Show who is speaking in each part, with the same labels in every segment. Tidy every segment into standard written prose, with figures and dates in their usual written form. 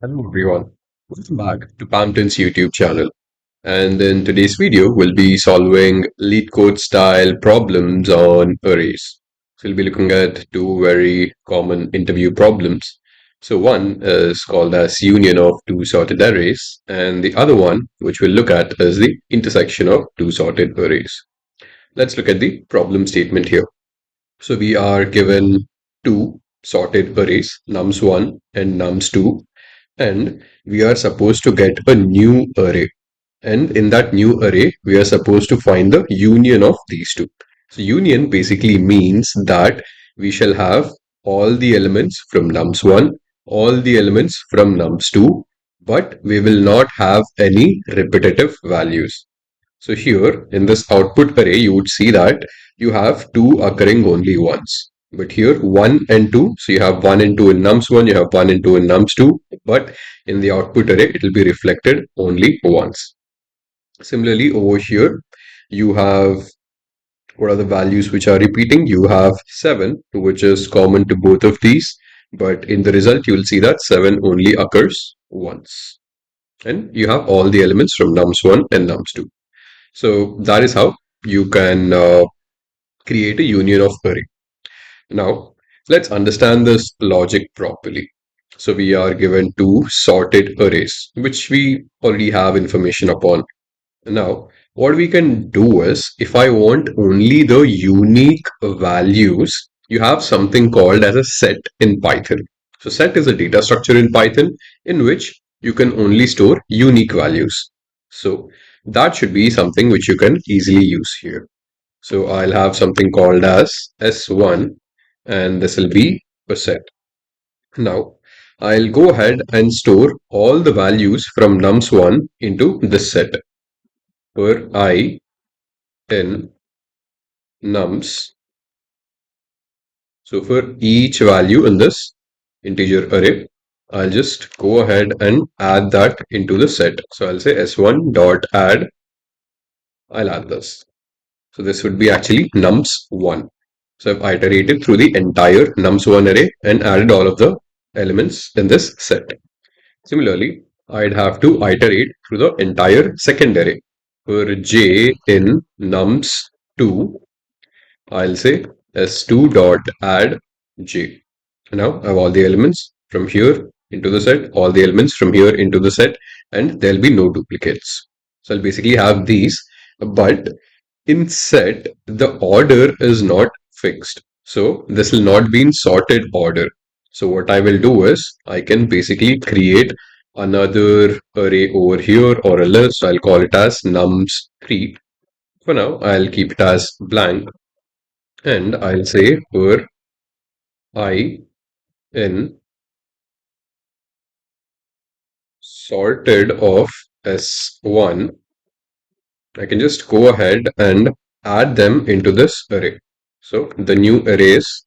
Speaker 1: Hello everyone, welcome back to Pamten's YouTube channel. And in today's video, we'll be solving Leetcode style problems on arrays. So we'll be looking at two very common interview problems. So one is called as union of two sorted arrays, and the other one, which we'll look at, is the intersection of two sorted arrays. Let's look at the problem statement here. So we are given two sorted arrays, nums1 and nums2, and we are supposed to get a new array, and in that new array we are supposed to find the union of these two. So union basically means that we shall have all the elements from nums1, all the elements from nums2, but we will not have any repetitive values. So here in this output array, you would see that you have two occurring only once. But here 1 and 2, so you have 1 and 2 in nums1, you have 1 and 2 in nums2, but in the output array, it will be reflected only once. Similarly, over here, you have what are the values which are repeating? You have 7, which is common to both of these, but in the result, you will see that 7 only occurs once. And you have all the elements from nums1 and nums2. So that is how you can create a union of array. Now, let's understand this logic properly. So we are given two sorted arrays, which we already have information upon. Now, what we can do is, if I want only the unique values, you have something called as a set in Python. So set is a data structure in Python in which you can only store unique values. So that should be something which you can easily use here. So I'll have something called as S1, and this will be a set. Now I'll go ahead and store all the values from nums1 into this set for I in nums. So for each value in this integer array, I'll just go ahead and add that into the set. So I'll say s1 dot add. I'll add this. So this would be actually nums1. So I've iterated through the entire nums1 array and added all of the elements in this set. Similarly, I'd have to iterate through the entire second array. For j in nums2, I'll say s2 dot add j. Now I have all the elements from here into the set, all the elements from here into the set, and there'll be no duplicates. So I'll basically have these, but in set, the order is not fixed. So this will not be in sorted order. So what I will do is I can basically create another array over here or a list. I'll call it as nums3. For now, I'll keep it as blank, and I'll say for I in sorted of S1, I can just go ahead and add them into this array. So the new array is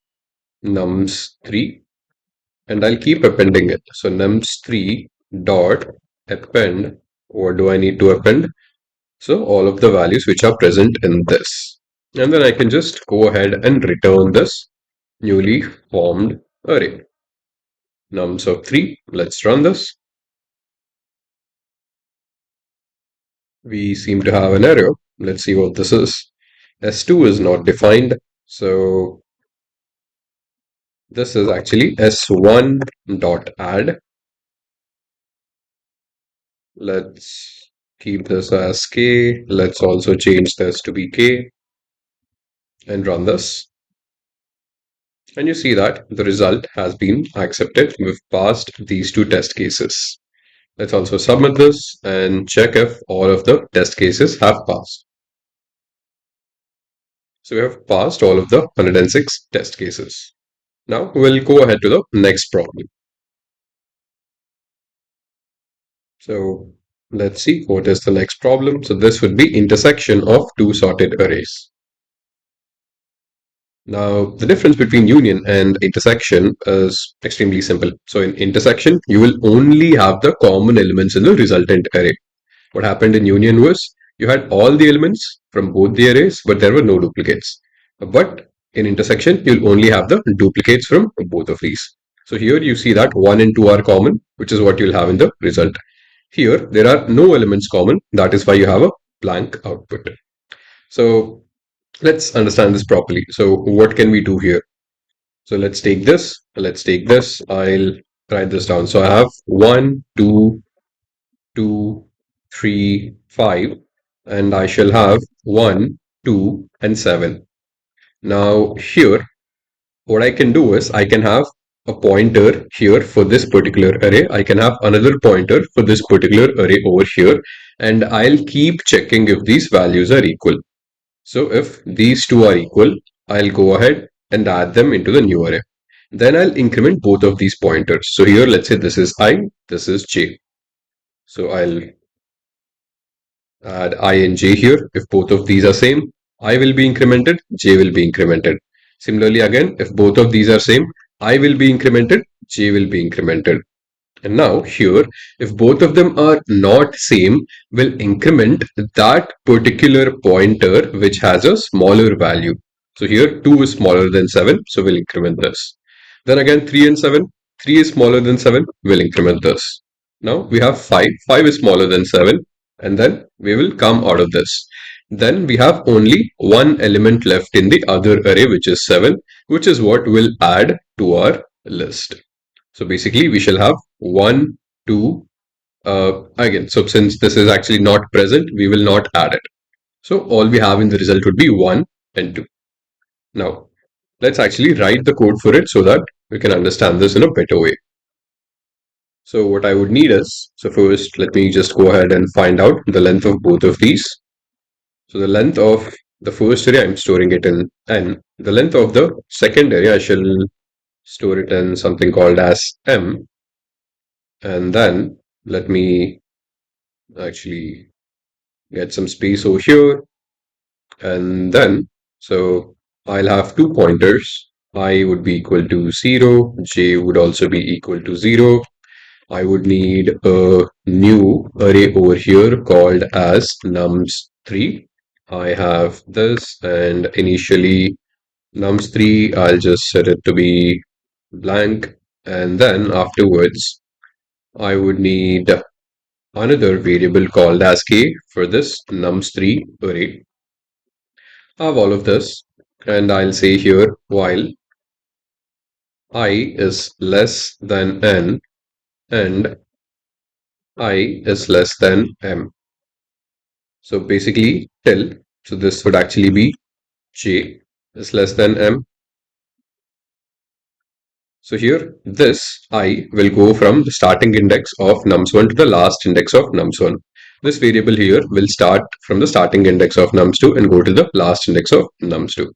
Speaker 1: nums3, and I'll keep appending it. So nums3 dot append. What do I need to append? So all of the values which are present in this. And then I can just go ahead and return this newly formed array. Nums of 3. Let's run this. We seem to have an error. Let's see what this is. S2 is not defined. So this is actually S1 dot add. Let's keep this as K. Let's also change this to be K and run this. And you see that the result has been accepted. We've passed these two test cases. Let's also submit this and check if all of the test cases have passed. So we have passed all of the 106 test cases. Now we'll go ahead to the next problem. So let's see what is the next problem. So this would be intersection of two sorted arrays. Now, the difference between union and intersection is extremely simple. So in intersection, you will only have the common elements in the resultant array. What happened in union was you had all the elements from both the arrays, but there were no duplicates. But in intersection, you'll only have the duplicates from both of these. So here you see that 1 and 2 are common, which is what you'll have in the result. Here, there are no elements common. That is why you have a blank output. So let's understand this properly. So what can we do here? So let's take this. Let's take this. I'll write this down. So I have 1, 2, 2, 3, 5, and I shall have 1, 2, and 7. Now here, what I can do is I can have a pointer here for this particular array. I can have another pointer for this particular array over here, and I'll keep checking if these values are equal. So if these two are equal, I'll go ahead and add them into the new array. Then I'll increment both of these pointers. So here, let's say this is I, this is j. So I'll add I and j here. If both of these are same, I will be incremented, j will be incremented. Similarly, again, if both of these are same, I will be incremented, j will be incremented. And now here, if both of them are not same, we'll increment that particular pointer which has a smaller value. So here 2 is smaller than 7, so we'll increment this. Then again 3 and 7, 3 is smaller than 7, we'll increment this. Now we have 5, 5 is smaller than 7, and then we will come out of this. Then we have only one element left in the other array, which is 7, which is what we'll add to our list. So basically we shall have 1, 2, again. So since this is actually not present, we will not add it. So all we have in the result would be 1 and 2. Now let's actually write the code for it so that we can understand this in a better way. So what I would need is, so first let me just go ahead and find out the length of both of these. So the length of the first array, I'm storing it in n. The length of the second array, I shall store it in something called as m. And then let me actually get some space over here. And then, so I'll have two pointers. I would be equal to 0. J would also be equal to 0. I would need a new array over here called as nums3. I have this, and initially nums3, I'll just set it to be blank. And then afterwards, I would need another variable called as k for this nums3 array. I have all of this, and I'll say here while I is less than n and I is less than m. So basically till, so this would actually be j is less than m. So here this I will go from the starting index of nums1 to the last index of nums1. This variable here will start from the starting index of nums2 and go to the last index of nums2.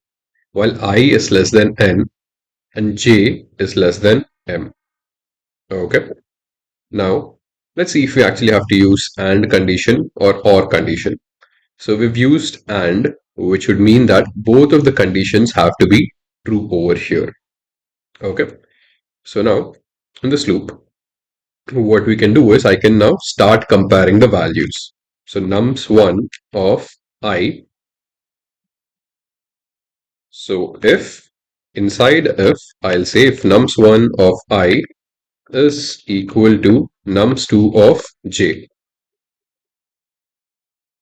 Speaker 1: While I is less than n and j is less than m. Okay. Now let's see if we actually have to use AND condition or condition. So we've used AND, which would mean that both of the conditions have to be true over here. Okay. So now in this loop, what we can do is I can now start comparing the values. So nums1 of I. So if inside if, I'll say if nums1 of I is equal to nums2 of j.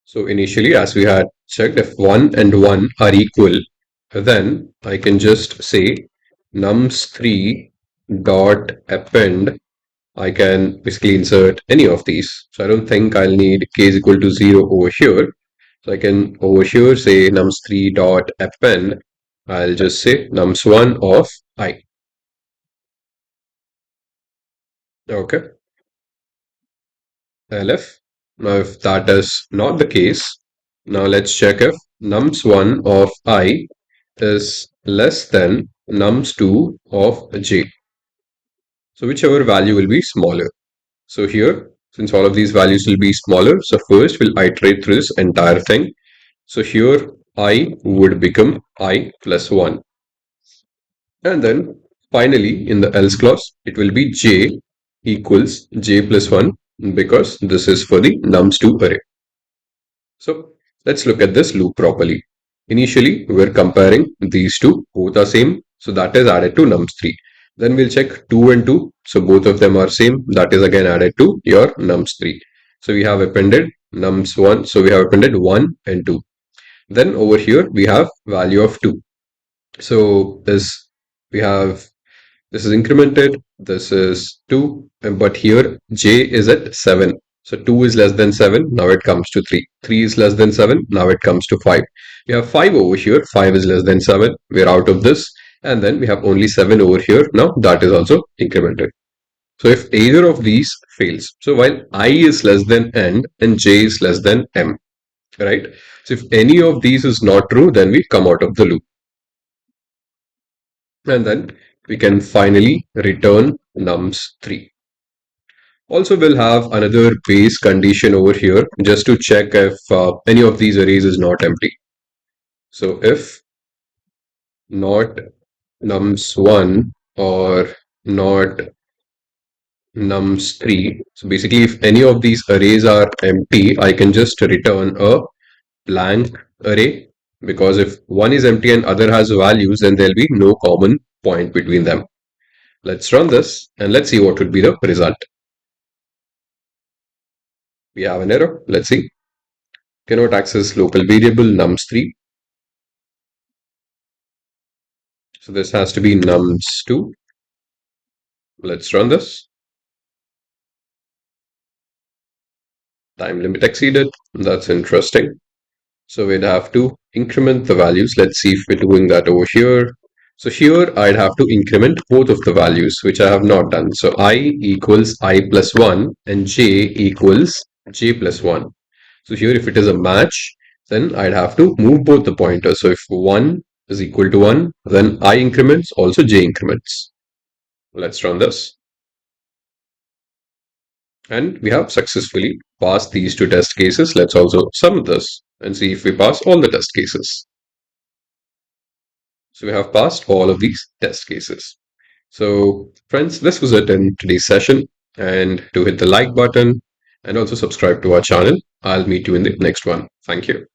Speaker 1: So initially, as we had checked, if 1 and 1 are equal, then I can just say nums3 dot append. I can basically insert any of these. So I don't think I'll need k is equal to 0 over here. So I can over here say nums3 dot append. I'll just say nums1 of I. Okay. Elif. Now if that is not the case, now let's check if nums1 of I is less than nums2 of j. So whichever value will be smaller. So here, since all of these values will be smaller, so first we'll iterate through this entire thing. So here I would become I plus 1. And then finally in the else clause, it will be j equals j plus 1 because this is for the nums2 array. So let's look at this loop properly. Initially, we're comparing these two, both are same, so that is added to nums3. Then we'll check 2 and 2. So both of them are same. That is again added to your nums3. So we have appended nums1. So we have appended 1 and 2. Then over here we have value of 2. So we have this is incremented, this is 2, but here j is at 7. So 2 is less than 7, now it comes to 3. 3 is less than 7, now it comes to 5. We have 5 over here, 5 is less than 7, we're out of this. And then we have only 7 over here, now that is also incremented. So if either of these fails, so while I is less than n and j is less than m, right? So if any of these is not true, then we come out of the loop. And then we can finally return nums3. Also, we'll have another base condition over here just to check if any of these arrays is not empty. So if not nums1 or not nums3, so basically if any of these arrays are empty, I can just return a blank array, because if one is empty and other has values, then there'll be no common point between them. Let's run this and let's see what would be the result. We have an error. Let's see. Cannot access local variable nums3. So this has to be nums2. Let's run this. Time limit exceeded. That's interesting. So we'd have to increment the values. Let's see if we're doing that over here. So here I'd have to increment both of the values, which I have not done. So I equals I plus 1 and j equals j plus 1. So here if it is a match, then I'd have to move both the pointers. So if 1 is equal to 1, then I increments, also j increments. Let's run this. And we have successfully passed these two test cases. Let's also sum this and see if we pass all the test cases. So we have passed all of these test cases. So friends, this was it in today's session. And to hit the like button and also subscribe to our channel. I'll meet you in the next one. Thank you.